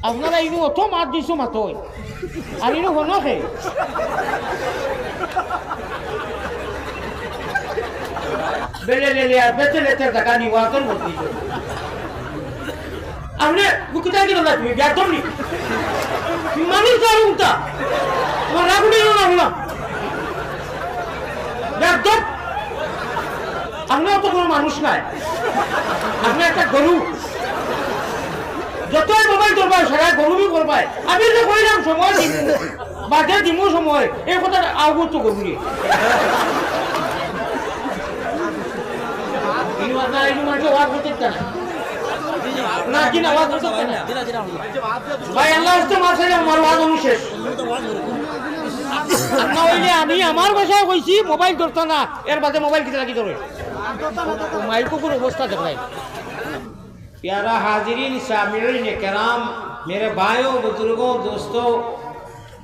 আপনারা ইনু অত মাত দিছো মাতই আর ইনু হন খে বেলে লেলে আর বেতে লেতে টাকা নিওয়া কর বলতি আপনি বুকিটা কি না তুমি ব্যাগ ধরনি মানুষ তো আর উল্টা তোমার রাগুনি না হলো ব্যাগ ধর আপনিও তো কোনো মানুষ নাই আপনি একটা গরু যতই মোবাইল করবাই সারা গরুই করবাই আমি যে কইলাম সময় দিব বাজে দিব সময় এই কথা আগুত তো গরুই ইনু না ইনু মাঝে ওয়াজ করতে না কি না ওয়াজ করতে না ভাই আল্লাহ তো মাসে আমার ওয়াজ শেষ না হইলে আমি আমার ভাষায় কইছি মোবাইল করতে না এর বাদে মোবাইল কিটা কি ধরে মাইকো কোন অবস্থা দেখায় प्यारा हाजिरीन शामिरीन कराम मेरे भाइयों बुजुर्गों दोस्तों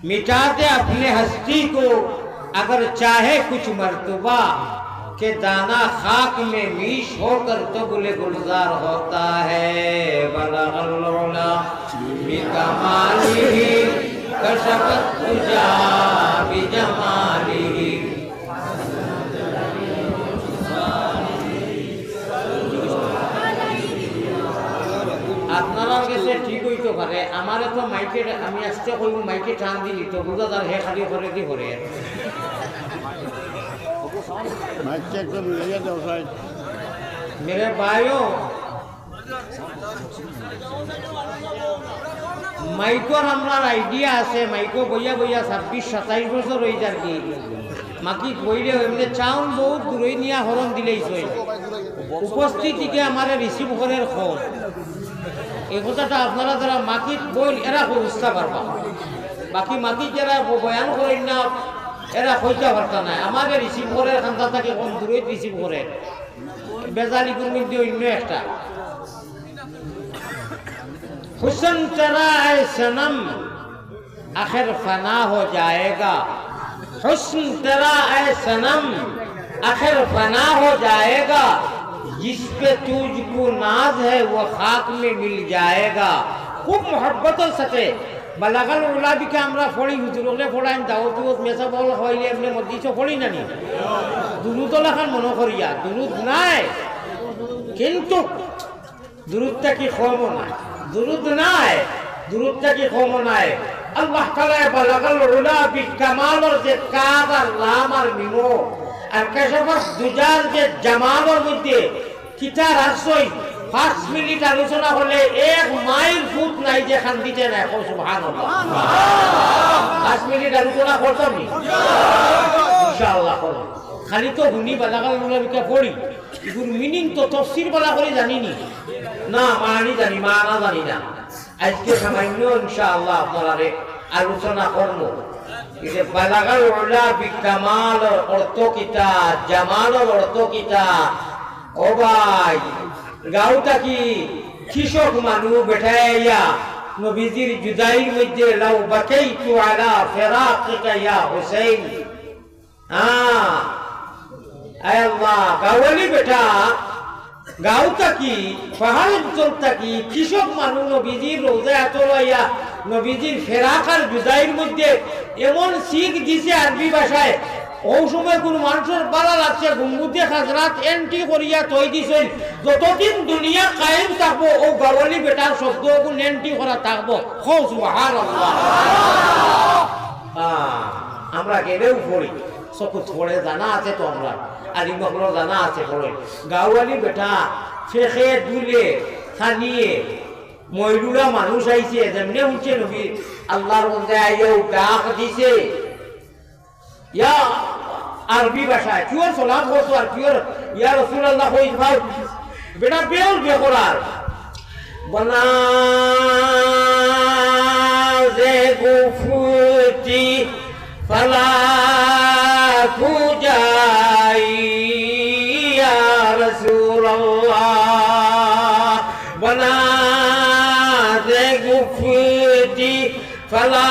मिटाते अपने हस्ती को अगर चाहे कुछ मर्तबा के दाना खाक में मीश होकर तो गुले गुलजार होता है बलगल्लुला बिकमालिही कशफत तुजा बिजमालिही আপনারা কাছে ঠিক হইতে পারে আমার তো মাইকে আমি আসতে কইব মাইকে টান দিলি তো বুঝা যার হে খালি করে কি করে মাইক চেক করে লিয়ে দাও ভাই मेरे भाइयों মাইকর আমার আইডিয়া আছে মাইকো বইয়া বইয়া 26-27 বছর হই যার কি মাকি কইলে এমনি চাউন বহুত দূরে নিয়া হরণ দিলেই সই উপস্থিতিকে আমারে রিসিভ করার খোঁজ এই কথাটা আপনারা যারা মাকিত বই এরা বুঝতে পারবা বাকি মাকিত যারা বয়ান করেন না এরা হইতে পারতা না আমাকে রিসিভ করে খান্তা থাকে কম দূরে রিসিভ করে বেজালি গুরমিন দিয়ে অন্য একটা हुस्न तेरा ऐ सनम आखिर फना हो जाएगा हुस्न तेरा ऐ सनम आखिर फना हो जाएगा जिस पे तुझको नाज है वो खाक में मिल जाएगा खूब मोहब्बत सके बलागल उलाबी के আমরা ফড়ি হুজুরলে ফড়াইন দাওত মেসা বল হইলে এমনি মসজিদে ফড়ি নানি দুরুদ লেখান মনে করিয়া দুরুদ নাই কিন্তু দুরুদটা কি কম না দুরুদ নাই দুরুদটা কি কম নাই আল্লাহ তাআলা বলাগাল উলা বিকামালর যে কাদ আর লাম আর মিমো আর কাশফাত দুজার যে জামালের মধ্যে কিতা রাসই 5 মিনিট আলোচনা হলে 1 মাইল ফুট নাই যে খান দিতে না সুবহানাল্লাহ 5 মিনিট আলোচনা করতাম ইনশাআল্লাহ করব খালি তো হুনি বলাগাল উলা বিকা পড়ি এগুর মিনিং তো তাফসীর বলা করে জানিনি না মানি জানি মানা জানি না আজকে সামান্য ইনশাআল্লাহ আপনারে আলোচনা করব যে বালাগাল উলা বিকামাল অর্থ কিতা জামাল অর্থ কিতা ও ভাই গাউটা কি কৃষক মানু বেঠাইয়া নবীজির জুদাইর মধ্যে লাউ বাকাইতু আলা ফিরাকিকা ইয়া হুসাইন আয় আল্লাহ গাওয়ালি বেটা গাঁওটা কি পাহাড় অঞ্চলটা কি কৃষক মানুষ নবীজির রোজা এতলাইয়া নবীজির ফেরাকার জুদাইর মধ্যে এমন শিখ দিছে আরবি ভাষায় ও সময় কোন মানুষের বালা লাগছে গুম্বুদে হাজরাত এন্ট্রি করিয়া তৈ দিছেন যতদিন দুনিয়া কায়েম থাকবো ও গাওয়ালি বেটার শব্দ কোন এন্ট্রি করা থাকবো হো সুবহানাল্লাহ আমরা গেলেও পড়ি সকু থোড়ে জানা আছে তো আমরা আলিমগুলো জানা আছে পড়ে গাওয়ালি বেটা ফেখে দুলে খানিয়ে ময়ূরা মানুষ আইছে যেমনে উঠছে নবী আল্লাহর মধ্যে আইও ডাক দিছে ইয়া আরবি ভাষায় কিওর সালাম করতো আর কিওর ইয়া রাসূলুল্লাহ কই ভাই বেটা বেল বেকরার বনা যে গুফতি ফালা খুজাই ইয়া রাসূলুল্লাহ বনা যে গুফতি ফালা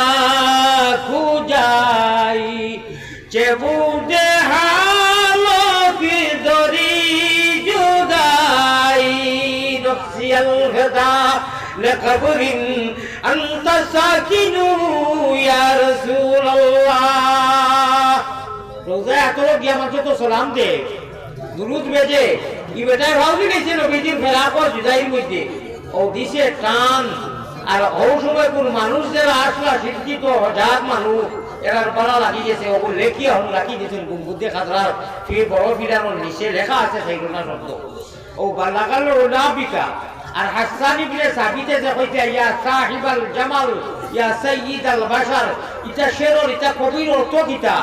খুজাই চেবুদে হালো বিদরি জুদাই নফসিয়াল গদা لقبر أنت ساكن يا رسول الله روزা এত গিয়া মানুষ তো সালাম দে দুরুদ বেজে ই বেটায় ভাবলি গেছে নবীজির ফেরাকর জুদাইর মধ্যে ও দিছে টান আর ও সময় কোন মানুষ যারা আসলা শিক্ষিত হাজার মানুষ এরার পালা লাগি গেছে ওগুলো লেখিয়া হল লাগি দিয়েছেন বুদ্ধে খাতরার ফির বড় বিরানোর নিচে লেখা আছে সেইগুলো শব্দ ও বালাগাল নাবিকা আর হাসান ইবনে সাবিতে যে কইতে ইয়া সাহিবাল জামাল ইয়া সাইয়্যিদাল বাশার ইতা শেরর ইতা কবির অর্থ কিতা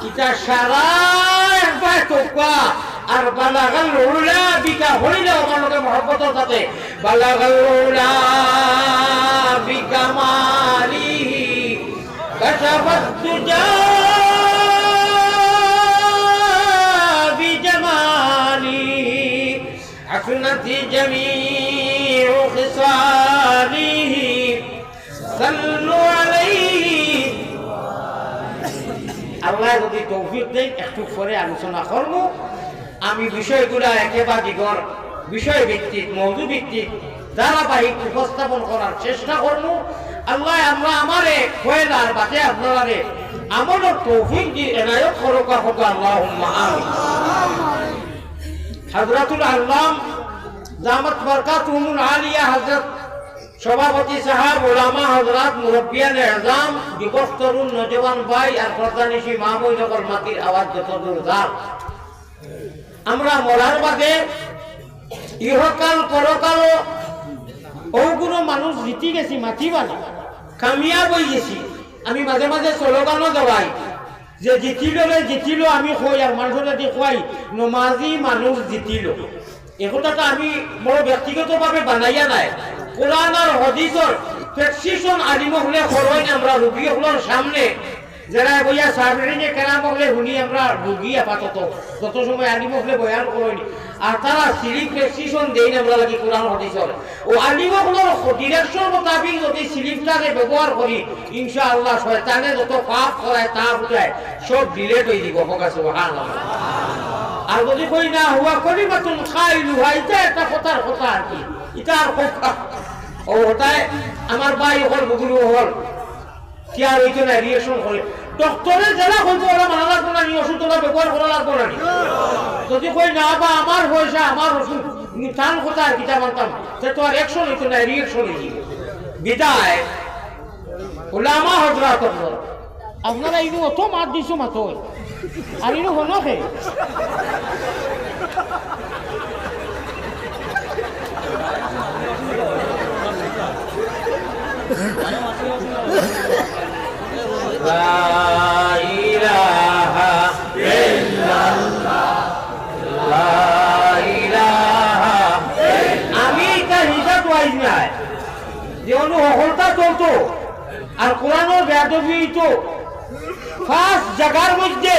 ইতা সারা একবার তোকা আর বালাগাল উলা বিকা হইলে আমার লগে মহব্বতের সাথে বালাগাল উলা বিকামালিহি কাশাফাত তুজা বিজামালিহি হাসনাতি জামিউ খিসালিহি সাল্লু আলাইহি আল্লাহ যদি তৌফিক দেয় একটু পরে আলোচনা করব আমি বিষয়গুলা একেবারে বিগর বিষয় ভিত্তিক মওযু ভিত্তিক ধারাবাহিক উপস্থাপন করার চেষ্টা করব আল্লাহ আমরা আমারে কয়লার বাতে আপনারে আমলের তৌফিক দিয়ে এনায়ত করুক আল্লাহুম্মা আমিন হযরতুল আল্লাম দামাত বরকাতুহুল আলিয়া হযরত সভাপতি সাহেব ওলামা হযরত মুরব্বিয়ান আযম যুবক তরুণ নওজওয়ান ভাই আর প্রধানিশি মাহমুদ নগর মাটির আওয়াজ যত দূর যাক আমরা মরার বাদে ইহকাল পরকাল ওগুলো মানুষ জিতি গেছি মাতিবা না কামিয়াব হয়ে গেছি আমি মাঝে মাঝে স্লোগানও দেওয়াই যে জিতিল আমি কই আর মানুষের যদি কই নমাজি মানুষ জিতিল এই কথাটা আমি বড় ব্যক্তিগতভাবে বানাইয়া নাই কোরআন আর হাদিসের প্রেসক্রিপশন আলিম হলে করই আমরা রোগী হলোর সামনে যারা বইয়া সাবরিনে কেরাম হলে শুনি আমরা রোগী আপাতত যত সময় আলিম হলে বয়ান করই আর তারা সিলিপ প্রেসক্রিপশন দেই না আমরা লাগি কোরআন হাদিসের ও আলিম হলোর ডিরেকশন মোতাবেক যদি সিলিপটাকে ব্যবহার করি ইনশাআল্লাহ শয়তানে যত পাপ করায় তা বুঝায় সব ডিলিট হয়ে দিব হোকা সুবহানাল্লাহ আর যদি কই না হুয়া কলিমাতুন খাইলুহা এটা একটা কথার কথা আর কি এটা আর কথা ও ওটাই আমার ভাই হল বুগুলো হল কি আর ওইটা না রিয়েকশন করে ডক্টরে যারা হইতো ওরা মানা লাগবো না নি ওষুধ ওরা ব্যবহার করা লাগবো না যদি কই না বা আমার পয়সা আমার ওষুধ টান কথা আর কিটা মানতাম সে তো আর অ্যাকশন হইতো না রিয়েকশন হইতো বিদায় উলামা হযরত আপনারা ইনু অত মাত দিছো মাতো আর ইনু হনো কে লা ইলাহা ইল্লাল্লাহ লা ইলাহা আমি তা হিসাব ওয়াইজ নাই যে অনুহলতা চলতো আর কোরআনের বেয়াদবি তো ফার্স্ট জায়গার মধ্যে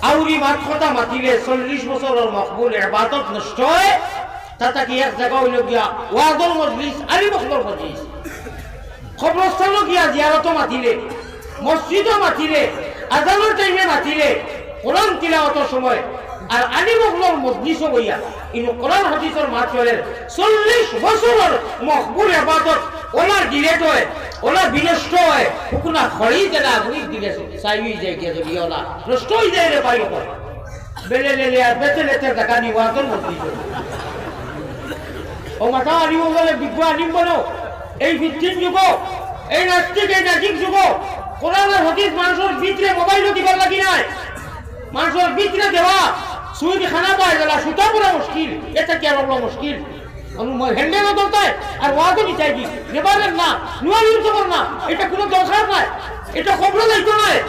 আউরি মাত কথা মাতিলে 40 বছরের মকবুল ইবাদত নষ্ট হয় তাতা কি এক জায়গা হইল গিয়া ওয়াজুল মজলিস আলী বখবর মজলিস কবরস্থানও গিয়া জিয়ারত মাতিলে মসজিদও মাতিলে আজানের টাইমে মাতিলে কোরআন তিলাওয়াতের সময় আর আলী বখবর মজলিসও হইয়া কিন্তু কোরআন হাদিসের মাত চলে 40 বছরের মকবুল ইবাদত ওনার ডিলেট হয় ওনার বিনষ্ট হয় হুকুনা খড়ি দেনা গুলি দিলে সাইবি যায় গিয়া যদি ওলা নষ্ট হয়ে যায় রে ভাই ওপর বেলে লেলে আর বেতে লেতে টাকা নিওয়া তো মজলিস ও মাথা আনিব বলে বিজ্ঞ আনিম বলো এই ভিত্তিম যুগ এই নাস্তিক এই নাজিক যুগ কোরআন হাদিস মানুষের ভিতরে মোবাইল দিবার লাগি নাই মানুষের ভিতরে দেওয়া সুইদি খানা পায় গেলা সুতা পুরা মুশকিল এটা কি আর মুশকিল হ্যান্ডেল দরকার আর ওয়াদও নিতে চাইছি নেবারেন না নোয়া ইউজ করো না এটা কোনো দরকার নাই এটা খবর যাইতো নয়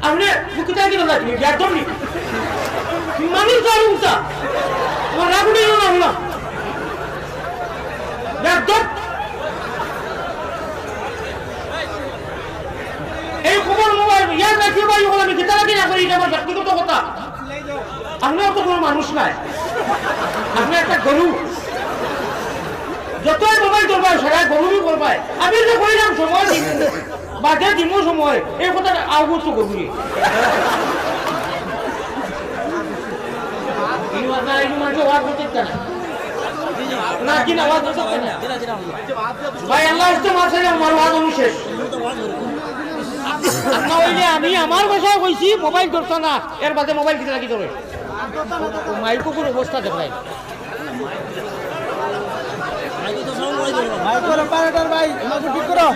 আপনি বুকিটা কি না তুমি একদম নি মানুষ জানো তা আমার রাগুনি না হলো একদম এই খবর মোবাইল ইয়ার রাখি ভাই হলো আমি কিতা লাগি না করি এটা আমার ব্যক্তিগত কথা আপনিও তো কোনো মানুষ নাই আপনি একটা গরু যতই মোবাইল করবাই সবাই গরুই করবাই আমি যে কইলাম সময় দিন বাদে দিব সময় এই কথা আগুত গরুই এই মাথা এই মানুষ ওয়াজ করতে না না কি না আওয়াজ হচ্ছে না ভাই আল্লাহ ইস্তেমার ছেড়ে আমার ওয়াজ শেষ না হইলে আমি আমার ভাষায় কইছি মোবাইল করতো না এর বাদে মোবাইল কিনে রাখি ধরে মাইকুকুর অবস্থা দেখাই ভাই করো পারেটার ভাই ঠিক করো